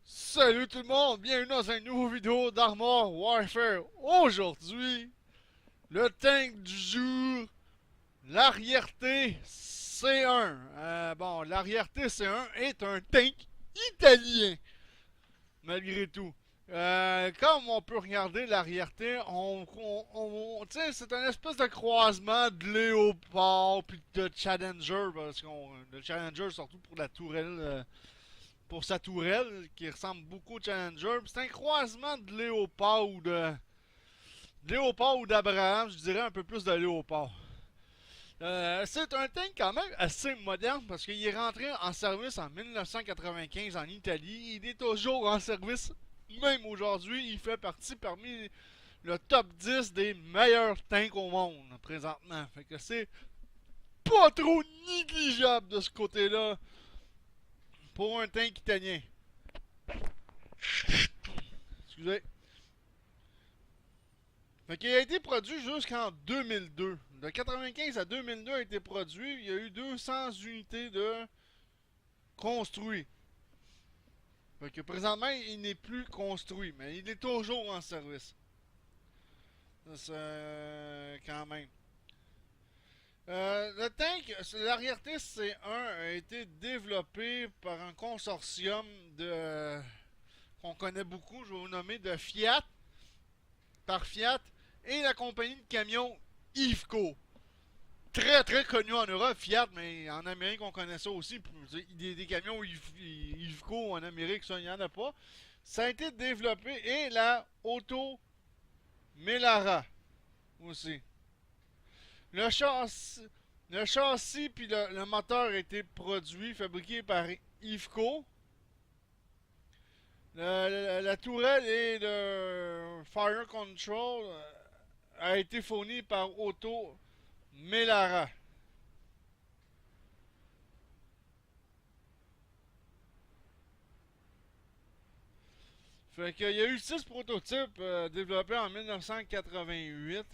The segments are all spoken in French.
Salut tout le monde, bienvenue dans une nouvelle vidéo d'Armor Warfare. Aujourd'hui, le tank du jour, l'arrière-T C1. Bon, l'arrière-T C1 est un tank italien, malgré tout. Comme on peut regarder l'arrière-T, c'est un espèce de croisement de Léopard puis de Challenger, parce qu'on le Challenger surtout pour la tourelle. Pour sa tourelle, qui ressemble beaucoup au Challenger. C'est un croisement de Léopard ou d'Abraham, je dirais un peu plus de Léopard. C'est un tank quand même assez moderne parce qu'il est rentré en service en 1995 en Italie. Il est toujours en service, même aujourd'hui. Il fait partie parmi le top 10 des meilleurs tanks au monde présentement. Fait que c'est pas trop négligeable de ce côté-là pour un tank italien. Excusez. Fait qu'il a été produit jusqu'en 2002. De 95 à 2002 a été produit. Il y a eu 200 unités de construits. Fait que présentement, il n'est plus construit, mais il est toujours en service. Ça, c'est quand même. Le tank, l'arrière-T C1 a été développé par un consortium de qu'on connaît beaucoup, je vais vous nommer de Fiat, par Fiat, et la compagnie de camions Iveco. Très très connu en Europe, Fiat, mais en Amérique on connaît ça aussi. Des camions Iveco en Amérique, ça, il n'y en a pas. Ça a été développé et la Auto Melara aussi. Le châssis, le châssis puis le moteur a été produit, fabriqué par Iveco. La tourelle et le Fire Control a été fourni par Auto Melara. Fait qu'il y a eu 6 prototypes développés en 1988.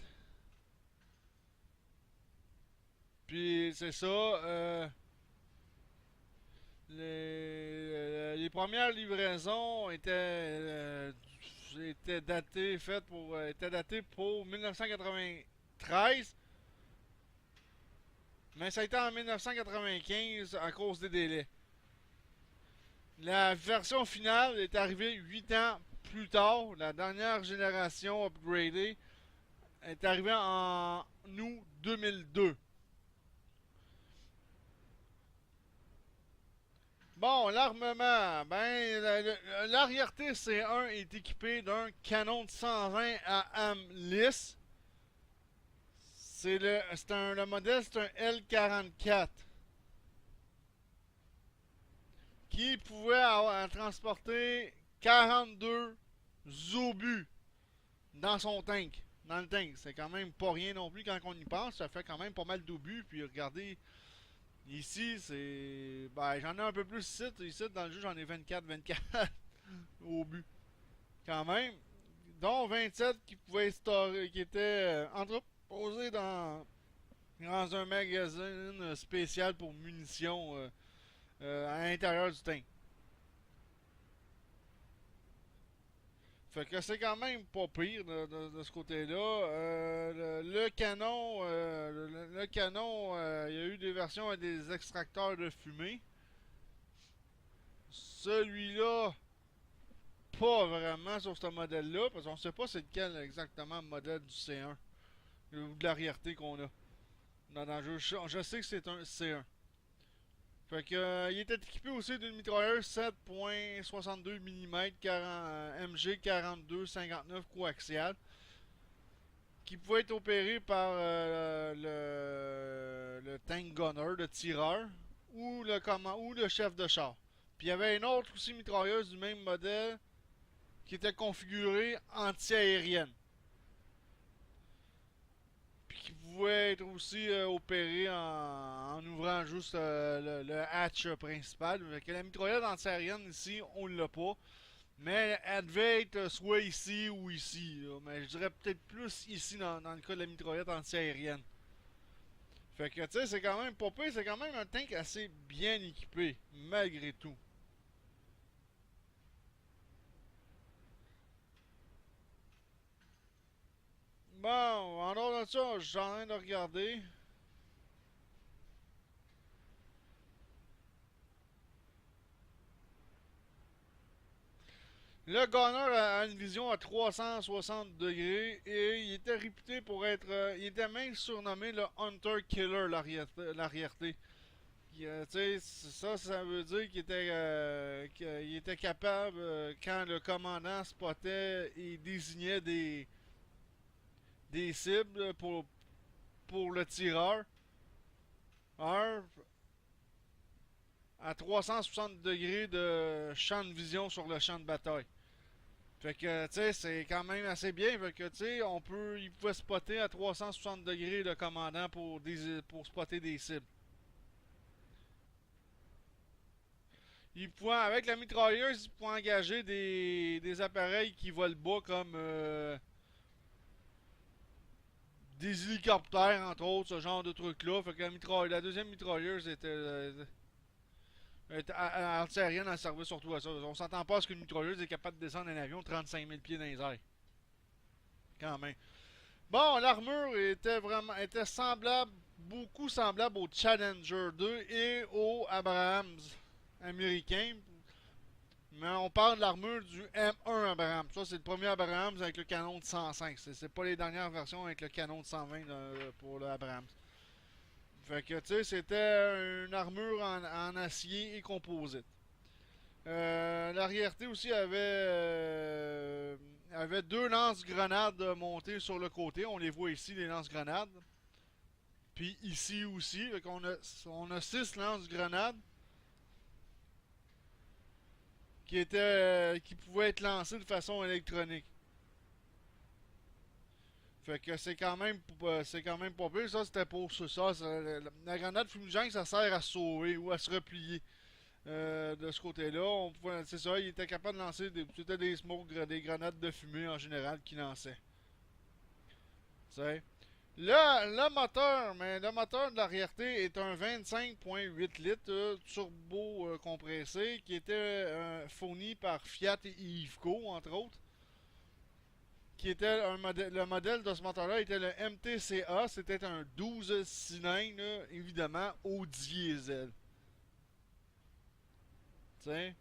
Puis c'est ça. Les premières livraisons étaient datées pour 1993. Mais ça a été en 1995 à cause des délais. La version finale est arrivée 8 ans plus tard. La dernière génération upgradée est arrivée en août 2002. Bon, l'armement, l'arrière-T C1 est équipé d'un canon de 120 à âme lisse. Le modèle, c'est un L44 qui pouvait transporter 42 obus dans son tank. Dans le tank, c'est quand même pas rien non plus quand on y pense. Ça fait quand même pas mal d'obus. Puis regardez, ici, c'est. Ben, j'en ai un peu plus ici. Ici, dans le jeu, j'en ai 24 obus. Quand même. Dont 27 qui pouvaient qui étaient entreposés dans un magazine spécial pour munitions à l'intérieur du tank. Fait que c'est quand même pas pire de ce côté-là. Le canon, le canon, il y a eu des versions avec des extracteurs de fumée. Celui-là, pas vraiment sur ce modèle-là, parce qu'on sait pas c'est lequel exactement le modèle du C1 ou de l'arrière-T qu'on a. Dans le jeu, je sais que c'est un C1. Fait que, il était équipé aussi d'une mitrailleuse 7.62 mm MG 42-59 coaxial qui pouvait être opéré par le tank gunner, le tireur ou le chef de char. Puis il y avait une autre aussi mitrailleuse du même modèle qui était configurée anti-aérienne. Puis qui pouvait être aussi opéré en ouvrant juste le hatch principal. Que la mitrailleuse anti-aérienne ici, on l'a pas. Mais elle devait être soit ici ou ici. Là. Mais je dirais peut-être plus ici dans le cas de la mitraillette anti-aérienne. Fait que tu sais, c'est quand même pas pire, c'est quand même un tank assez bien équipé, malgré tout. Bon, en dehors de ça, je suis en train de regarder. Le Gunner a une vision à 360 degrés et il était réputé pour être. Il était même surnommé le Hunter Killer, l'arrière-té. Ça veut dire qu'il était capable, quand le commandant spottait et désignait des cibles pour le tireur, un, à 360 degrés de champ de vision sur le champ de bataille. Fait que, tu sais, c'est quand même assez bien. Fait que, tu sais, il pouvait spotter à 360 degrés le commandant pour spotter des cibles. Avec la mitrailleuse, il pouvait engager des appareils qui volent bas comme des hélicoptères, entre autres, ce genre de trucs-là. Fait que la deuxième mitrailleuse était antiaérienne, elle servait surtout à ça. On s'entend pas à ce qu'une mitrailleuse est capable de descendre un avion 35 000 pieds dans les airs. Quand même. Bon, l'armure était semblable, beaucoup semblable au Challenger 2 et au Abrams américain. Mais on parle de l'armure du M1 Abrams. Ça, c'est le premier Abrams avec le canon de 105. C'est pas les dernières versions avec le canon de 120 pour le Abrams. Fait que, tu sais, c'était une armure en acier et composite. L'arrière-té aussi avait deux lance-grenades montées sur le côté. On les voit ici, les lance-grenades. Puis ici aussi, on a 6 lance-grenades qui pouvaient être lancées de façon électronique. Fait que c'est quand même pas pire. Ça, c'était pour ça. La grenade fumigène, ça sert à se sauver ou à se replier. De ce côté-là, c'est ça, il était capable de lancer c'était des smokes, des grenades de fumée en général qu'il lançait. C'est. Le moteur de l'arrière-té est un 25,8 litres turbo compressé qui était fourni par Fiat et Iveco, entre autres. Le modèle de ce moteur-là était le MTCA, c'était un 12 cylindres, évidemment, au diesel. T'sais.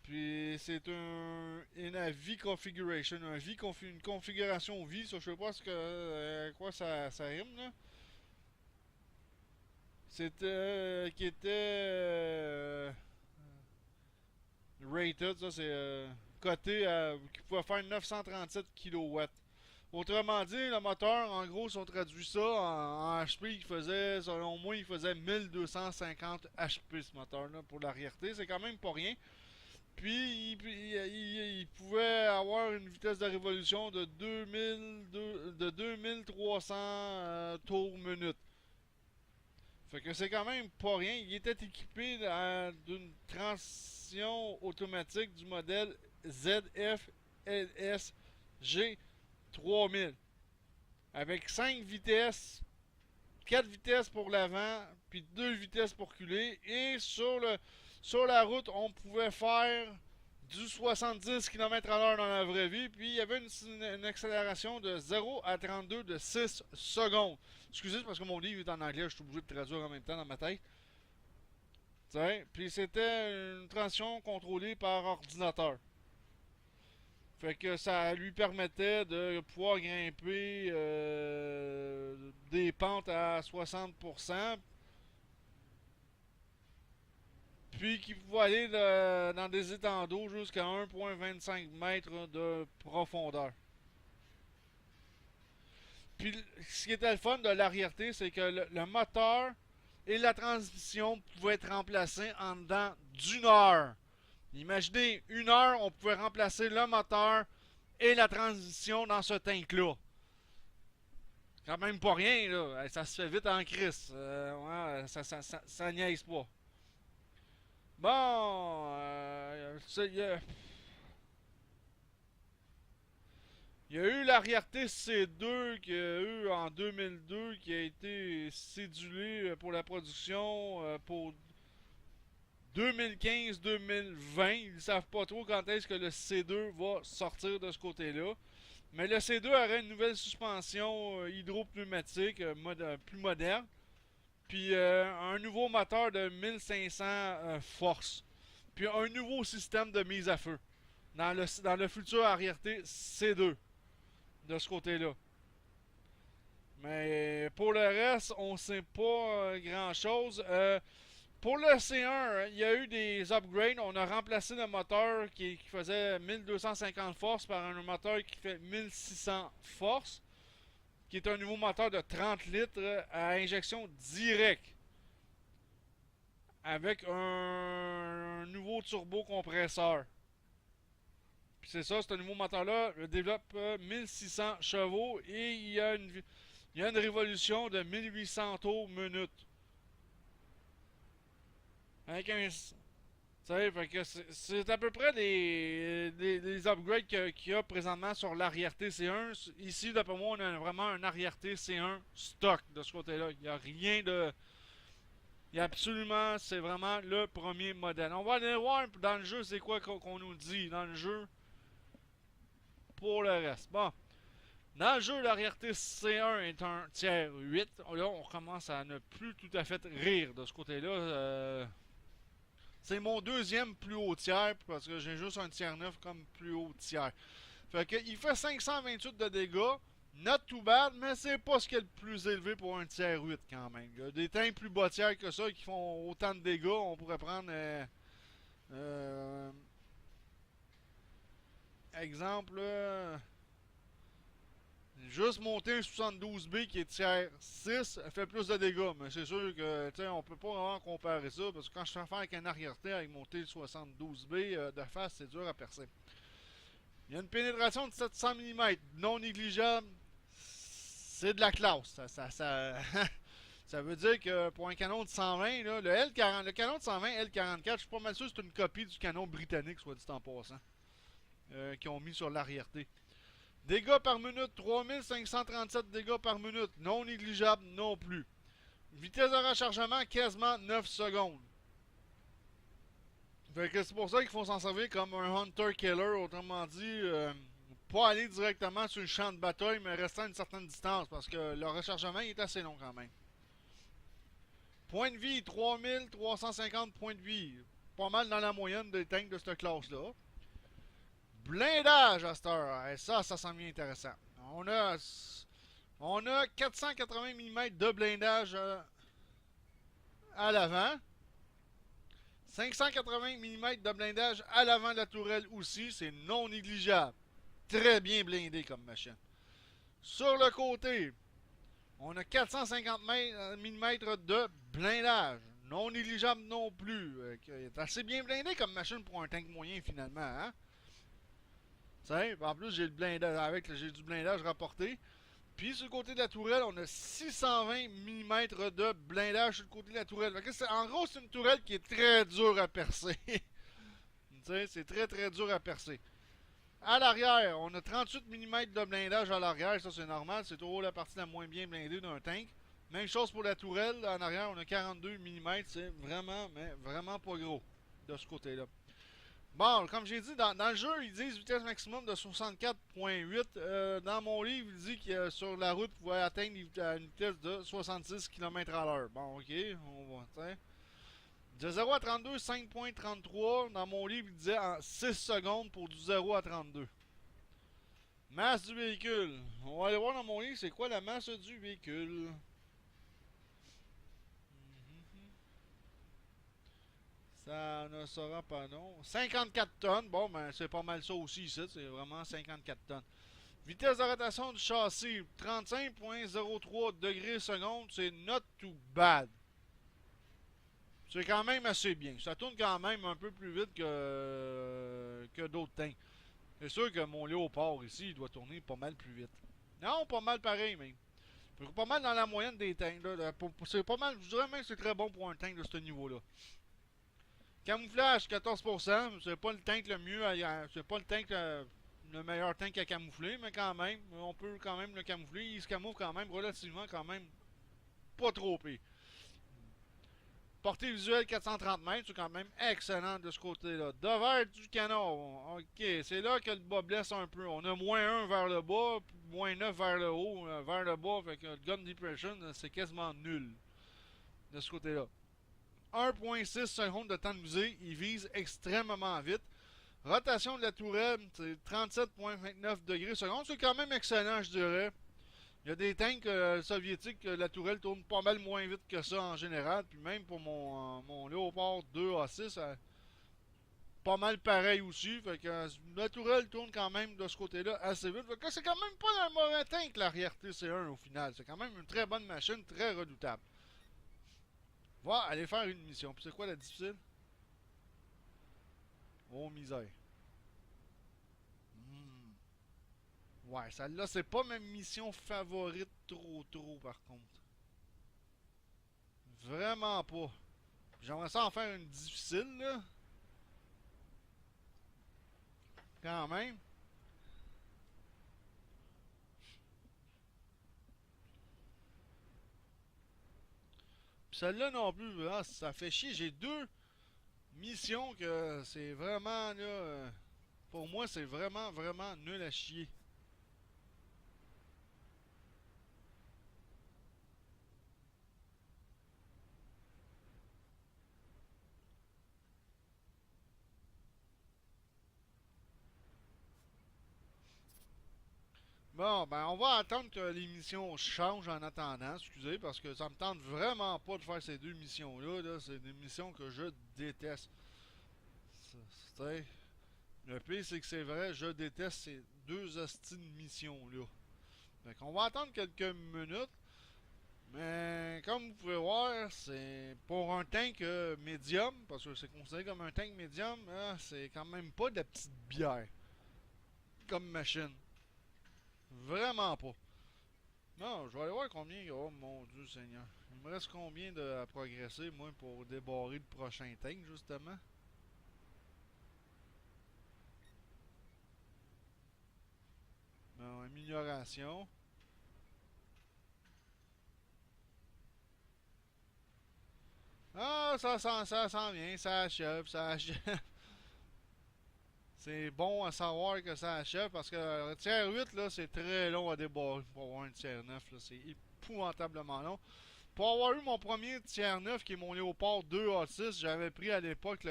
Puis c'est une V-configuration, une configuration V, ça, je sais pas quoi ça rime là. C'était qui était rated, ça c'est coté qui pouvait faire 937 kW. Autrement dit, le moteur, en gros, si on traduit ça en HP, selon moi, il faisait 1250 HP ce moteur-là pour l'arrière-té. C'est quand même pas rien. Puis, il pouvait avoir une vitesse de révolution de 2300 tours minute. Fait que c'est quand même pas rien. Il était équipé d'une transmission automatique du modèle ZF-LS-G 3000 avec 5 vitesses, 4 vitesses pour l'avant, puis 2 vitesses pour reculer. Et sur la route, on pouvait faire du 70 km/h dans la vraie vie. Puis il y avait une accélération de 0 à 32 de 6 secondes. Excusez, parce que mon livre est en anglais, je suis obligé de traduire en même temps dans ma tête. T'sais, puis c'était une transition contrôlée par ordinateur. Fait que ça lui permettait de pouvoir grimper des pentes à 60%, puis qui pouvait aller dans des étangs d'eau jusqu'à 1,25 mètres de profondeur. Puis ce qui était le fun de l'arrière-té, c'est que le moteur et la transmission pouvaient être remplacés en dedans d'une heure. Imaginez, une heure, on pouvait remplacer le moteur et la transmission dans ce tank-là. Quand même pas rien, là. Ça se fait vite en crise. Ouais, ça niaise pas. Bon, il y a eu l'arrière-té C2 qu'il y a eu en 2002 qui a été cédulé pour la production pour 2015-2020. Ils ne savent pas trop quand est-ce que le C2 va sortir de ce côté-là. Mais le C2 aurait une nouvelle suspension hydropneumatique plus moderne. Puis un nouveau moteur de 1500 forces. Puis un nouveau système de mise à feu. Dans le futur arrière-T C2. De ce côté-là. Mais pour le reste, on sait pas grand chose. Pour le C1, il y a eu des upgrades. On a remplacé le moteur qui faisait 1250 forces par un moteur qui fait 1600 forces, qui est un nouveau moteur de 30 litres à injection directe, avec un nouveau turbocompresseur. Puis c'est ça, ce nouveau moteur-là développe 1600 chevaux et il y a une révolution de 1800 tours minute. Avec un. C'est à peu près les upgrades qu'il y a présentement sur l'arrière-T C1. Ici, d'après moi, on a vraiment un arrière-T C1 stock de ce côté-là. Il n'y a rien de. Il y a absolument. C'est vraiment le premier modèle. On va aller voir dans le jeu c'est quoi qu'on nous dit dans le jeu pour le reste. Bon. Dans le jeu, l'arrière-T C1 est un tiers 8. Là, on commence à ne plus tout à fait rire de ce côté-là. C'est mon deuxième plus haut tiers parce que j'ai juste un tiers 9 comme plus haut tiers. Fait que il fait 528 de dégâts. Not too bad, mais c'est pas ce qui est le plus élevé pour un tiers 8 quand même. Il y a des tanks plus bas tiers que ça qui font autant de dégâts. On pourrait prendre exemple juste monter un 72B qui est tiers 6 fait plus de dégâts, mais c'est sûr que on peut pas vraiment comparer ça parce que quand je fais affaire avec un arrière-terre avec monter le 72B de face, c'est dur à percer. Il y a une pénétration de 700 mm non négligeable. C'est de la classe. Ça veut dire que pour un canon de 120, là, le canon de 120 L44, je suis pas mal sûr que c'est une copie du canon britannique, soit dit en passant, qu'ils ont mis sur l'arrière-T. Dégâts par minute, 3537 dégâts par minute, non négligeable non plus. Vitesse de rechargement, quasiment 9 secondes. Fait que c'est pour ça qu'il faut s'en servir comme un Hunter Killer, autrement dit, pas aller directement sur le champ de bataille, mais rester à une certaine distance, parce que le rechargement est assez long quand même. Point de vie, 3350 points de vie. Pas mal dans la moyenne des tanks de cette classe-là. Blindage à cette heure. Ça sent bien intéressant. On a 480 mm de blindage à l'avant. 580 mm de blindage à l'avant de la tourelle aussi. C'est non négligeable. Très bien blindé comme machine. Sur le côté, on a 450 mm de blindage. Non négligeable non plus. C'est assez bien blindé comme machine pour un tank moyen finalement. Hein? En plus, j'ai le blindage j'ai du blindage rapporté. Puis sur le côté de la tourelle, on a 620 mm de blindage sur le côté de la tourelle. En gros, c'est une tourelle qui est très dure à percer. C'est très très dur à percer. À l'arrière, on a 38 mm de blindage à l'arrière. Ça, c'est normal. C'est toujours la partie la moins bien blindée d'un tank. Même chose pour la tourelle. En arrière, on a 42 mm. C'est vraiment, mais vraiment pas gros de ce côté-là. Bon, comme j'ai dit, dans le jeu, ils disent vitesse maximum de 64.8. Dans mon livre, il dit que sur la route, vous pouvez atteindre une vitesse de 66 km/h. Bon, ok, on va, t'sais. De 0 à 32, 5.33. Dans mon livre, il disait en 6 secondes pour du 0 à 32. Masse du véhicule. On va aller voir dans mon livre, c'est quoi la masse du véhicule. Ça ne sera pas non. 54 tonnes. Bon, ben, c'est pas mal ça aussi ici. C'est vraiment 54 tonnes. Vitesse de rotation du châssis, 35.03 degrés seconde. C'est not too bad. C'est quand même assez bien. Ça tourne quand même un peu plus vite que d'autres tanks. C'est sûr que mon Léopard ici, il doit tourner pas mal plus vite. Non, pas mal pareil, même. Pas mal dans la moyenne des tanks. C'est pas mal, je dirais même que c'est très bon pour un tank de ce niveau-là. Camouflage, 14%. C'est pas le tank le mieux. C'est pas le tank le meilleur tank à camoufler, mais quand même, on peut quand même le camoufler. Il se camoufle quand même relativement, quand même pas trop pire. Portée visuelle 430 mètres, c'est quand même excellent de ce côté-là. Devers du canon, ok, c'est là que le bas blesse un peu. On a -1 vers le bas, -9 vers le haut, vers le bas, fait que le gun depression, c'est quasiment nul de ce côté-là. 1.6 secondes de temps de visée, il vise extrêmement vite. Rotation de la tourelle, c'est 37.29 degrés secondes, c'est quand même excellent, je dirais. Il y a des tanks soviétiques, la tourelle tourne pas mal moins vite que ça en général. Puis même pour mon Léopard 2A6, pas mal pareil aussi. Fait que la tourelle tourne quand même de ce côté-là assez vite. Fait que c'est quand même pas un mauvais tank l'arrière TC1 au final. C'est quand même une très bonne machine, très redoutable. Va aller faire une mission. Puis c'est quoi la difficile? Oh misère. Hmm. Ouais, celle-là, c'est pas ma mission favorite trop par contre. Vraiment pas. J'aimerais ça en faire une difficile, là. Quand même. Puis celle-là non plus, hein, ça fait chier. J'ai deux missions que c'est vraiment, là. Pour moi, c'est vraiment nul à chier. Bon, ben, on va attendre que les missions changent en attendant, excusez, parce que ça me tente vraiment pas de faire ces deux missions-là. Là. C'est des missions que je déteste. C'est- Le pire, c'est que c'est vrai, je déteste ces deux hosties de missions-là. Fait qu'on va attendre quelques minutes. Mais comme vous pouvez voir, c'est pour un tank médium, parce que c'est considéré comme un tank médium, c'est quand même pas de la petite bière comme machine. Vraiment pas. Non, je vais aller voir combien. Oh mon Dieu Seigneur. Il me reste combien de à progresser, moi, pour débarrer le prochain tank, justement? Non, amélioration. Ah, ça sent bien, ça achève, ça achève. C'est bon à savoir que ça achève parce que le tiers 8, là, c'est très long à débarrer pour avoir un tiers 9. C'est épouvantablement long. Pour avoir eu mon premier tiers 9, qui est mon Léopard 2A6, j'avais pris à l'époque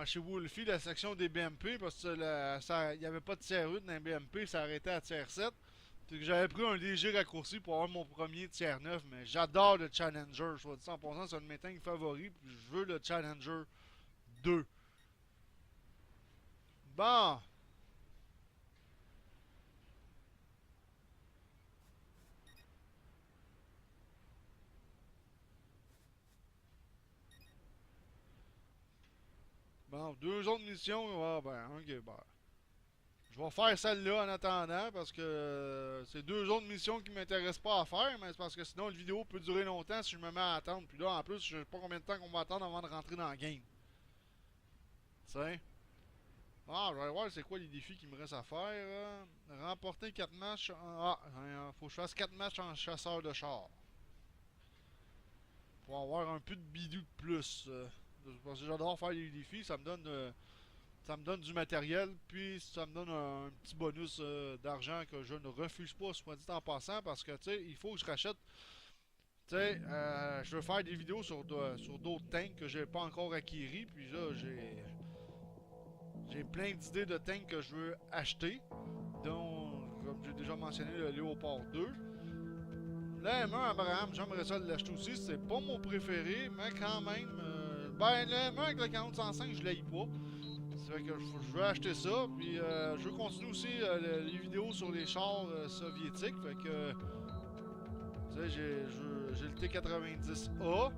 chez Wolfie la section des BMP parce que il n'y avait pas de tiers 8 dans les BMP, ça arrêtait à tiers 7. C'est que j'avais pris un léger raccourci pour avoir mon premier tiers 9, mais j'adore le Challenger. Je vais dire 100%, c'est un de mes tanks favoris, puis je veux le Challenger 2. Bon, bon, deux autres missions. Ah ben, ok, ben. Je vais faire celle-là en attendant parce que c'est deux autres missions qui m'intéressent pas à faire, mais c'est parce que sinon la vidéo peut durer longtemps si je me mets à attendre. Puis là, en plus, je sais pas combien de temps qu'on va attendre avant de rentrer dans le game. Tu sais? Ah, je vais aller voir c'est quoi les défis qu'il me reste à faire. Remporter 4 matchs. Faut que je fasse 4 matchs en chasseur de char. Pour avoir un peu de bidou de plus. Parce que j'adore faire les défis, ça me donne du matériel, puis ça me donne un petit bonus d'argent que je ne refuse pas, soit dit en passant, parce que, tu sais, il faut que je rachète. Tu sais, je veux faire des vidéos sur d'autres tanks que j'ai pas encore acquéris, puis là, j'ai plein d'idées de tanks que je veux acheter, dont, comme j'ai déjà mentionné, le Léopard 2. Le M1 Abraham, j'aimerais ça l'acheter aussi, c'est pas mon préféré, mais quand même, ben, le M1 avec le 40-105, je l'ai pas. C'est vrai que je veux acheter ça. Puis je veux continuer aussi les vidéos sur les chars soviétiques. Fait que, tu sais, j'ai le T90A.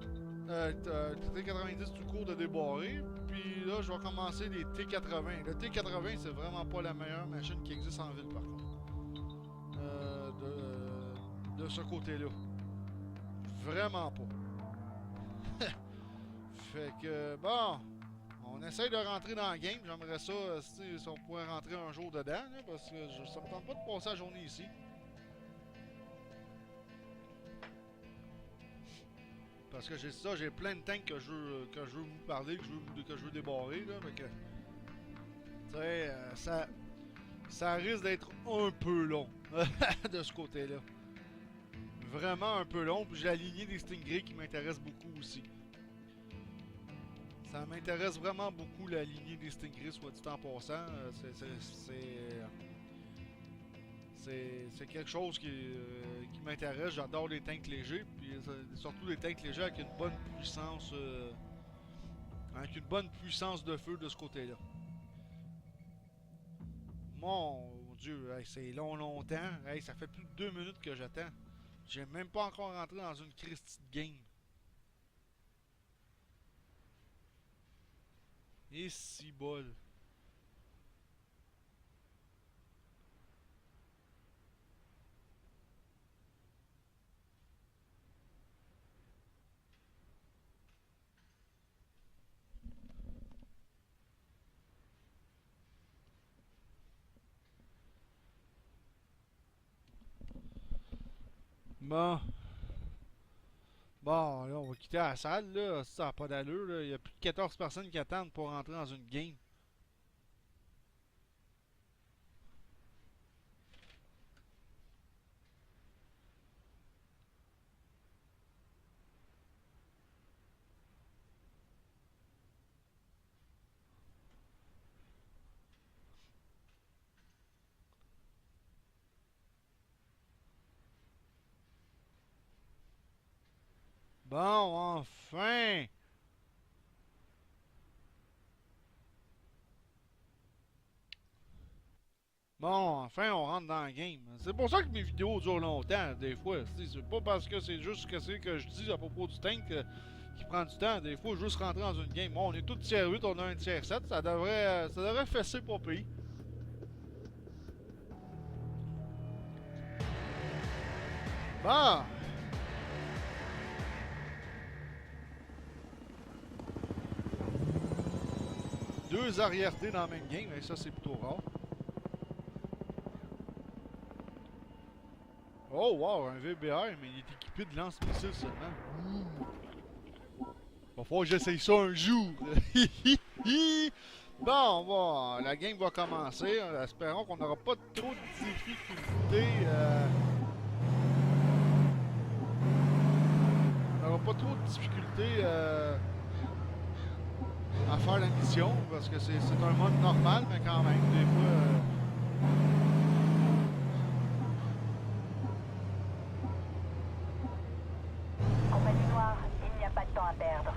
Le T90 tout court de débarrer. Puis là, je vais commencer les T80. Le T80, c'est vraiment pas la meilleure machine qui existe en ville, par contre. De ce côté-là. Vraiment pas. Fait que, bon. On essaye de rentrer dans le game. J'aimerais ça si on pourrait rentrer un jour dedans, là, parce que ça me tente pas de passer la journée ici. Parce que j'ai ça, j'ai plein de tanks que je veux vous parler, que je veux débarrer, là. Fait que, tu sais, ça risque d'être un peu long de ce côté-là. Vraiment un peu long. Puis j'ai la lignée des Stingrays qui m'intéresse beaucoup aussi. Ça m'intéresse vraiment beaucoup la lignée des Stingrays, soit dit en passant. C'est quelque chose qui m'intéresse. J'adore les tanks légers. Puis surtout les tanks légers avec une bonne puissance. Avec une bonne puissance de feu de ce côté-là. Mon Dieu, hey, c'est longtemps. Hey, ça fait plus de 2 minutes que j'attends. J'ai même pas encore rentré dans une Christie de game. Et si bol. Bon. Bon, là, on va quitter la salle, là. Ça n'a pas d'allure, là. Il y a plus de 14 personnes qui attendent pour rentrer dans une game. Bon, enfin! Bon, enfin, on rentre dans le game. C'est pour ça que mes vidéos durent longtemps, des fois. C'est pas parce que c'est juste ce que je dis à propos du tank qui prend du temps. Des fois, juste rentrer dans une game. Bon, on est tous tier 8, on a un tier 7. Ça devrait fesser pour pays. Bon! Deux arrière-T dans la même game, et ça c'est plutôt rare. Oh wow, un VBR, mais il est équipé de lance-missiles seulement. Va falloir que j'essaye ça un jour. Bon, la game va commencer. Espérons qu'on n'aura pas trop de difficultés. On n'aura pas trop de difficultés à faire la mission, parce que c'est un mode normal, mais quand même, des fois... Compagnie Noire, il n'y a pas de temps à perdre.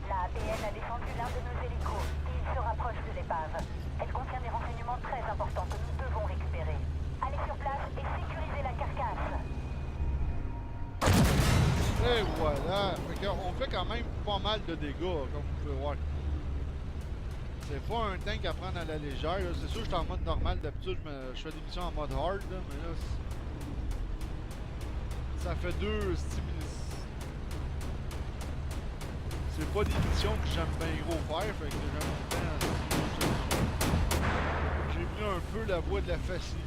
La APN a descendu l'un de nos hélicos et il se rapproche de l'épave. Elle contient des renseignements très importants que nous devons récupérer. Allez sur place et sécurisez la carcasse. Et voilà, on fait quand même pas mal de dégâts, comme vous pouvez voir. C'est pas un tank à prendre à la légère. C'est sûr que je suis en mode normal. D'habitude, je fais des missions en mode hard, là, mais là, ça fait deux stimulus. C'est pas des missions que j'aime bien gros faire, fait que j'ai mis un peu la voie de la facilité.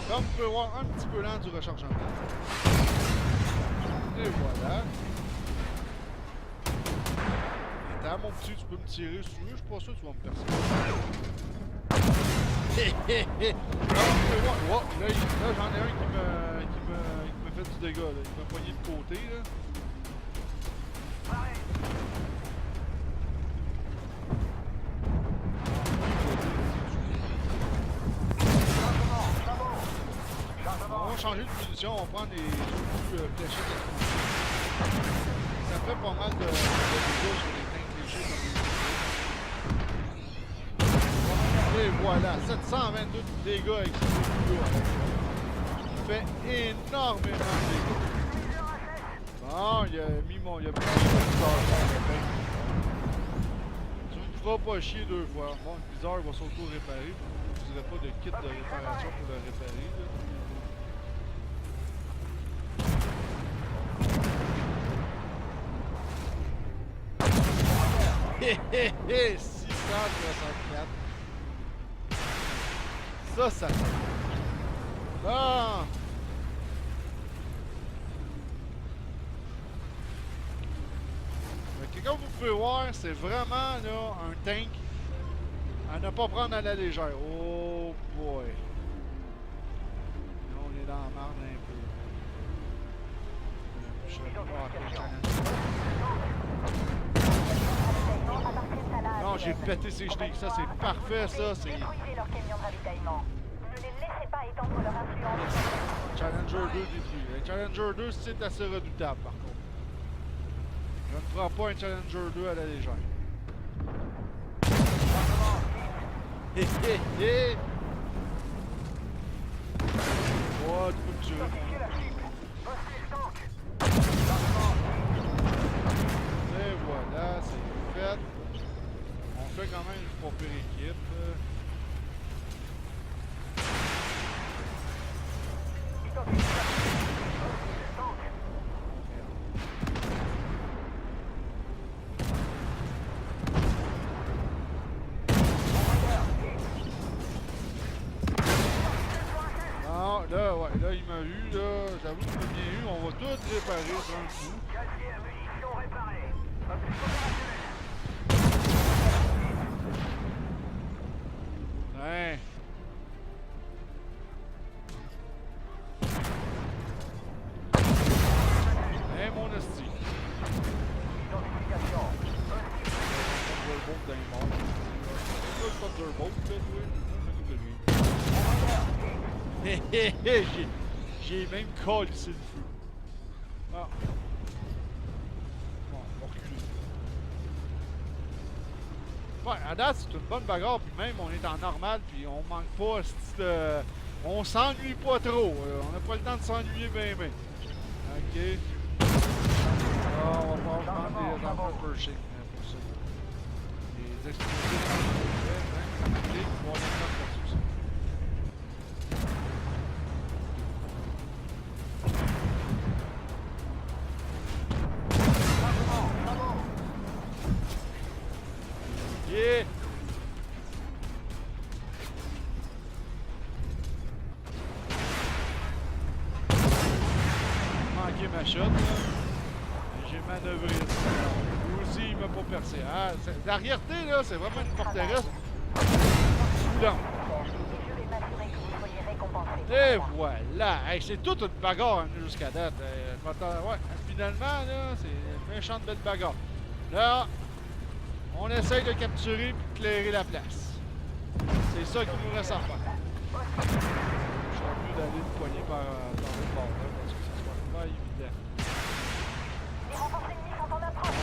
Comme vous pouvez voir, un petit peu lent du rechargement. Et voilà. Attends, mon petit, tu peux me tirer si tu veux, je suis pas sûr que tu vas me percer. Comme vous pouvez voir, oh, là j'en ai un qui me fait du dégât, là. Il m'a poigné de côté, là. On va changer de munition, on va prendre les plus fléchettes. Ça fait pas mal de dégâts sur les tanks légers comme les... Et voilà, 722 de dégâts avec ce dégâts. Il fait énormément de dégâts. Bon, il a mis mon... Il a pris mon... Tu me feras pas chier deux fois. Bon, le bizarre va s'auto-réparer. Je ne dirais pas de kit de réparation pour le réparer. Là. Hé hé hé, 664. Ça. Bon! Fait que comme vous pouvez voir, c'est vraiment là un tank à ne pas prendre à la légère. Oh boy! Là, on est dans la marde un peu. Je sais pas à quel challenge. Non, j'ai pété ses chenilles. Ça, c'est parfait, ça. C'est. Détruisez leur camion de ravitaillement. Ne les laissez pas étendre leur influence. Challenger 2 détruit. Le Challenger 2, c'est assez redoutable, par contre. Je ne prends pas un Challenger 2 à la légère. Hé hé hé! Oh, tu peux me tuer. Et voilà, c'est fait. On fait quand même une pas pire équipe. Non, là, ouais, là, il m'a eu, là. J'avoue qu'il m'a bien eu. On va tout réparer sur un coup. Ouais. Hey, mon esti. Thunderbolt dans les morts. C'est quoi le Thunderbolt, là, toi? Je m'occupe de lui. Hé hé hé, j'ai même collé le feu. Ah. Bon, on va reculer. Ouais, à date, c'est une bonne bagarre, puis même on est en normal, puis on manque pas, on s'ennuie pas trop. On n'a pas le temps de s'ennuyer bien, bien. Ok. Ah, on va pouvoir prendre des armes Pershing pour ça. Les explosifs, même, ok, on va les prendre pour ça. Yeah! Manqué ma shot, là. J'ai manœuvré. Lui aussi, il m'a pas percé. Ah, l'arrière-té, là, c'est vraiment une forteresse. Soudan. Je vais m'assurer que vous soyez récompensés. Et voilà! Hey, c'est toute une bagarre hein, jusqu'à date. Ouais, finalement, là, c'est une méchante belle bagarre. Là, on essaye de capturer et de clairer la place. C'est ça qu'il nous reste à faire. Je serais mieux d'aller le poigner par l'autre bord, là, parce que ça soit pas évident. Les renforts ennemis sont en approche.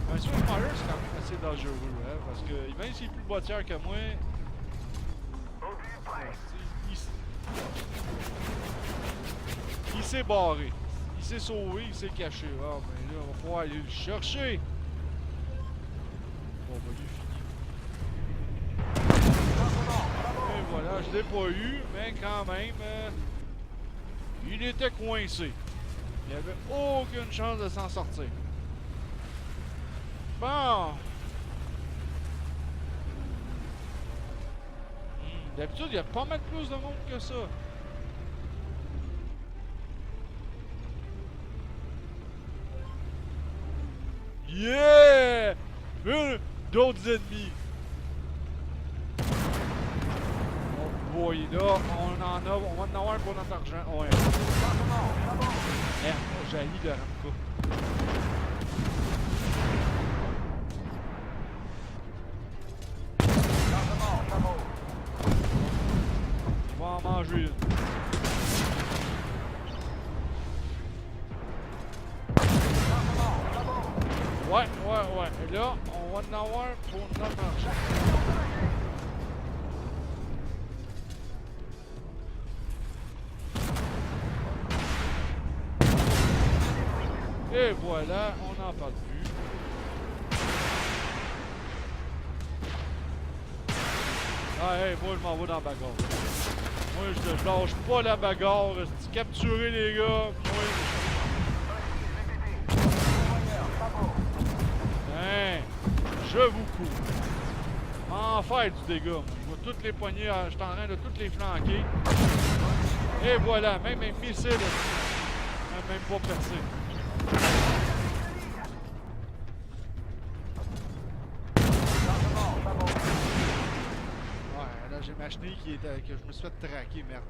Un Swiftsmire, c'est quand même assez dangereux, hein, parce que même s'il est plus boitière que moi, il s'est barré. Il s'est sauvé, il s'est caché. Ah, mais là, on va pouvoir aller le chercher. Bon, ben, il est fini. Et voilà, je l'ai pas eu, mais quand même, il était coincé. Il n'y avait aucune chance de s'en sortir. Bon. D'habitude, il y a pas mal plus de monde que ça. Yeah! D'autres ennemis. Oh boy, là, on va en avoir pour notre argent. Ouais. Merde, j'ai mis de Ramco. Je vais en manger une. Ouais. Et là, on va en avoir pour notre argent. Et voilà, on n'en parle plus. Ah, hey, moi je m'en vais dans la bagarre. Moi, je lâche pas la bagarre. C'est capturer les gars. Hein, je vous coupe. En faire du dégât. Moi. Je vois toutes les poignées, je suis en train de toutes les flanquer. Et voilà, même un missile, même pas percé. Ouais, là j'ai ma chenille que je me suis fait traquer, merde.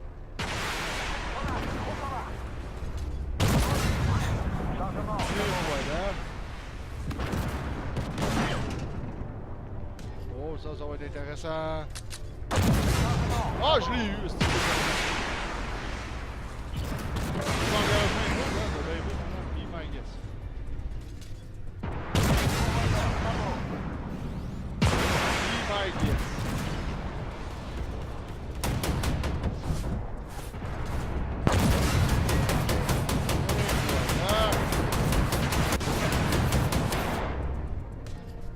Et voilà. Oh, ça va être intéressant. Ah, je l'ai eu, c'est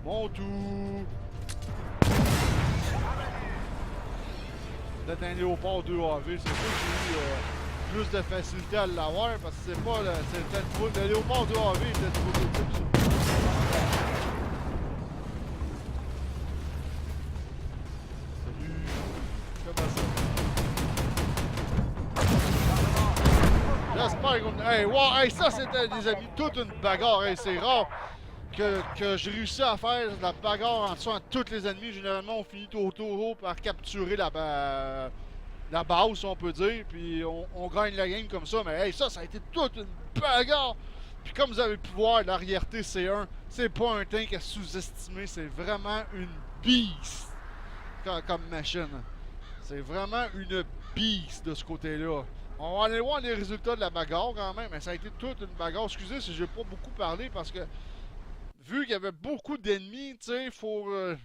Mon tout. D'être un léopard 2 AV, c'est sûr que j'ai eu plus de facilité à l'avoir parce que c'est pas le léopard 2 AV était trop type ça. Salut. Comment ça? J'espère qu'on. Hey, wow, hey, ça c'était des amis, toute une bagarre, hey, c'est rare. Que j'ai réussi à faire de la bagarre en tuant tous les ennemis. Généralement, on finit autour par capturer la base, si on peut dire, puis on gagne la game comme ça. Mais hey, ça a été toute une bagarre. Puis comme vous avez pu voir, l'arrière-T C1, c'est pas un tank à sous-estimer, c'est vraiment une beast comme machine. C'est vraiment une beast de ce côté-là. On va aller voir les résultats de la bagarre quand même, mais ça a été toute une bagarre. Excusez si j'ai pas beaucoup parlé parce que vu qu'il y avait beaucoup d'ennemis, tu sais, faut que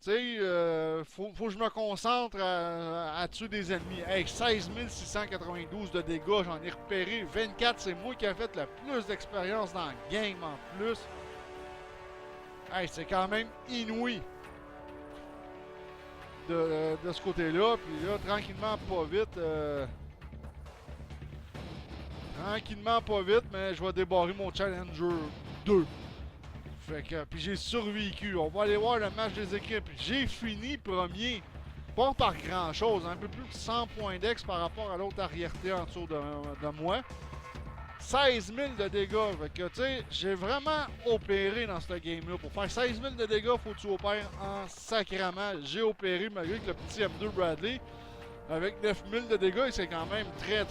je me concentre à tuer des ennemis. Hey, 16 692 de dégâts, j'en ai repéré 24. C'est moi qui ai fait le plus d'expérience dans le game en plus. Hey, c'est quand même inouï de ce côté-là. Puis là, tranquillement, pas vite. Tranquillement, pas vite, mais je vais débarrer mon Challenger 2. Fait que, puis j'ai survécu. On va aller voir le match des équipes. J'ai fini premier. Pas par grand chose. Un peu plus de 100 points d'ex par rapport à l'autre arrière-T en dessous de moi. 16 000 de dégâts. Fait que, tu sais, j'ai vraiment opéré dans ce game-là. Pour faire 16 000 de dégâts, faut que tu opères en sacrament. J'ai opéré malgré que le petit M2 Bradley, avec 9 000 de dégâts, c'est quand même très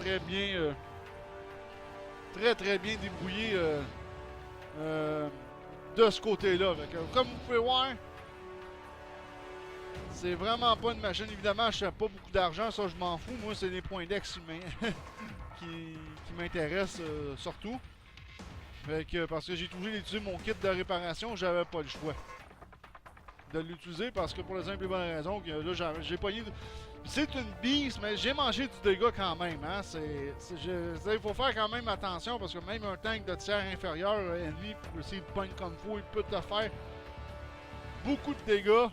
bien débrouillé de ce côté-là. Comme vous pouvez voir, c'est vraiment pas une machine. Évidemment, je fais pas beaucoup d'argent, ça je m'en fous. Moi, c'est les points d'ex qui m'intéressent surtout. Parce que j'ai toujours utilisé mon kit de réparation, j'avais pas le choix de l'utiliser parce que pour la simple et bonne raison que là, j'ai pogné. C'est une beast, mais j'ai mangé du dégât quand même. Hein? Il faut faire quand même attention parce que même un tank de tiers inférieur ennemi, s'il te pogne comme il faut, il peut te faire beaucoup de dégâts.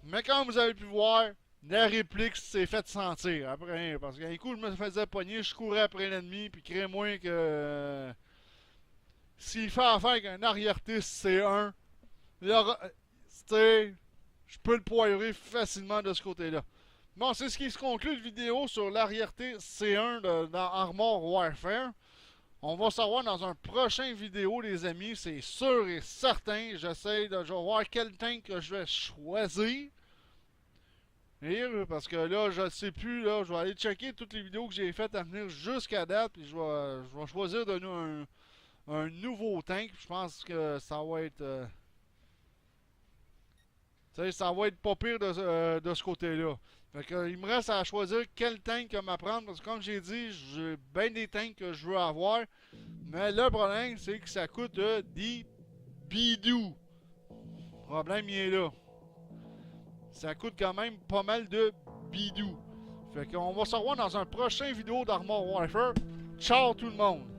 Mais comme vous avez pu voir, la réplique s'est fait sentir après. Parce qu'un coup, je me faisais pogner, je courais après l'ennemi, puis crée-moi que s'il fait affaire avec un arrière-T C1, je peux le poirer facilement de ce côté-là. Bon, c'est ce qui se conclut de vidéo sur l'arrière-T C1 dans Armor Warfare. On va savoir dans un prochain vidéo, les amis, c'est sûr et certain. J'essaie de voir quel tank que je vais choisir. Et, parce que là, je ne sais plus, là, je vais aller checker toutes les vidéos que j'ai faites à venir jusqu'à date. Puis je vais choisir de nous un nouveau tank. Je pense que ça va être... ça va être pas pire de ce côté-là. Fait que, il me reste à choisir quel tank que m'apprendre. Parce que comme j'ai dit, j'ai bien des tanks que je veux avoir. Mais le problème, c'est que ça coûte des bidous. Le problème, il est là. Ça coûte quand même pas mal de bidous. Fait qu'on va se revoir dans un prochain vidéo d'Armor Warfare. Ciao tout le monde!